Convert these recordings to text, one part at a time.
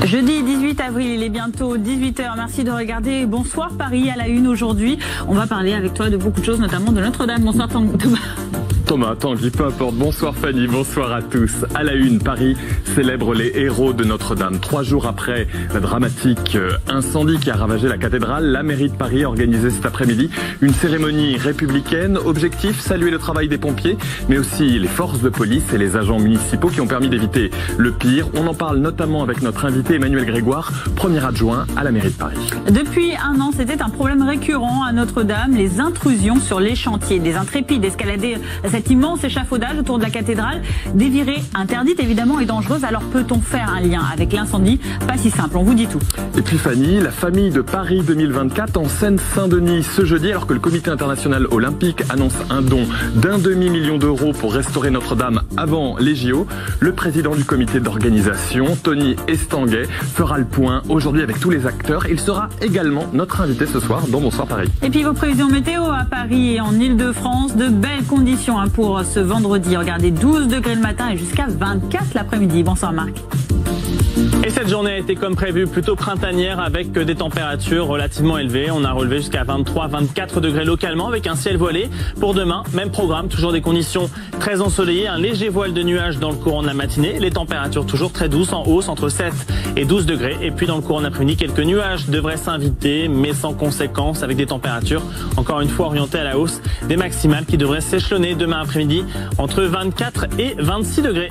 Jeudi 18 avril, il est bientôt 18h. Merci de regarder Bonsoir Paris à la une aujourd'hui. On va parler avec toi de beaucoup de choses, notamment de Notre-Dame. Bonsoir Thomas, Tanguy, peu importe. Bonsoir Fanny, bonsoir à tous. À la une, Paris célèbre les héros de Notre-Dame. 3 jours après la dramatique incendie qui a ravagé la cathédrale, la mairie de Paris a organisé cet après-midi une cérémonie républicaine. Objectif, saluer le travail des pompiers, mais aussi les forces de police et les agents municipaux qui ont permis d'éviter le pire. On en parle notamment avec notre invité Emmanuel Grégoire, premier adjoint à la mairie de Paris. Depuis un an, c'était un problème récurrent à Notre-Dame, les intrusions sur les chantiers. Des intrépides escaladaient cet immense échafaudage autour de la cathédrale. Des virées interdites évidemment et dangereuses. Alors peut-on faire un lien avec l'incendie? Pas si simple, on vous dit tout. Et puis Fanny, la famille de Paris 2024 en Seine-Saint-Denis ce jeudi, alors que le comité international olympique annonce un don d'1 demi-million d'euros pour restaurer Notre-Dame avant les JO. Le président du comité d'organisation, Tony Estanguet, fera le point aujourd'hui avec tous les acteurs. Il sera également notre invité ce soir dans Bonsoir Paris. Et puis vos prévisions météo à Paris et en Ile-de-France, de belles conditions pour ce vendredi. Regardez, 12 degrés le matin et jusqu'à 24 l'après-midi. Bonsoir Marc. Et cette journée a été comme prévu plutôt printanière avec des températures relativement élevées. On a relevé jusqu'à 23-24 degrés localement avec un ciel voilé. Pour demain, même programme, toujours des conditions très ensoleillées, un léger voile de nuages dans le courant de la matinée. Les températures toujours très douces en hausse entre 7 et 12 degrés. Et puis dans le courant de l'après-midi, quelques nuages devraient s'inviter mais sans conséquence avec des températures encore une fois orientées à la hausse. Des maximales qui devraient s'échelonner demain après-midi entre 24 et 26 degrés.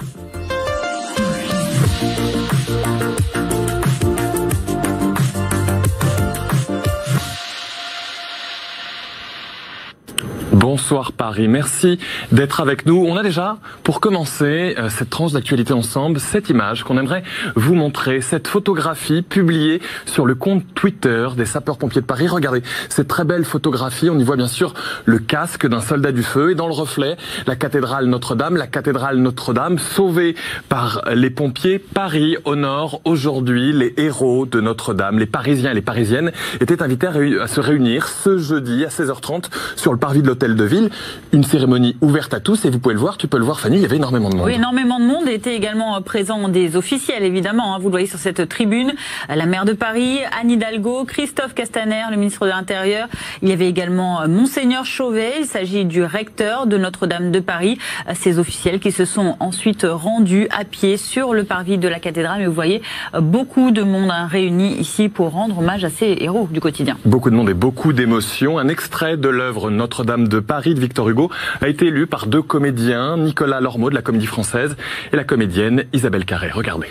Bonsoir Paris, merci d'être avec nous. On a déjà, pour commencer cette tranche d'actualité ensemble, cette image qu'on aimerait vous montrer, cette photographie publiée sur le compte Twitter des sapeurs-pompiers de Paris. Regardez, cette très belle photographie, on y voit bien sûr le casque d'un soldat du feu et dans le reflet, la cathédrale Notre-Dame sauvée par les pompiers. Paris honore aujourd'hui les héros de Notre-Dame. Les Parisiens et les Parisiennes étaient invités à se réunir ce jeudi à 16h30 sur le parvis de l'hôtel de ville, une cérémonie ouverte à tous et vous pouvez le voir, tu peux le voir Fanny, il y avait énormément de monde. Oui, énormément de monde, étaient également présents des officiels évidemment, vous le voyez sur cette tribune, la maire de Paris, Anne Hidalgo, Christophe Castaner, le ministre de l'Intérieur, il y avait également Monseigneur Chauvet, il s'agit du recteur de Notre-Dame de Paris, ces officiels qui se sont ensuite rendus à pied sur le parvis de la cathédrale, mais vous voyez beaucoup de monde réuni ici pour rendre hommage à ces héros du quotidien. Beaucoup de monde et beaucoup d'émotions. Un extrait de l'œuvre Notre-Dame de Paris de Victor Hugo a été lu par 2 comédiens, Nicolas Lormeau de la Comédie Française et la comédienne Isabelle Carré. Regardez.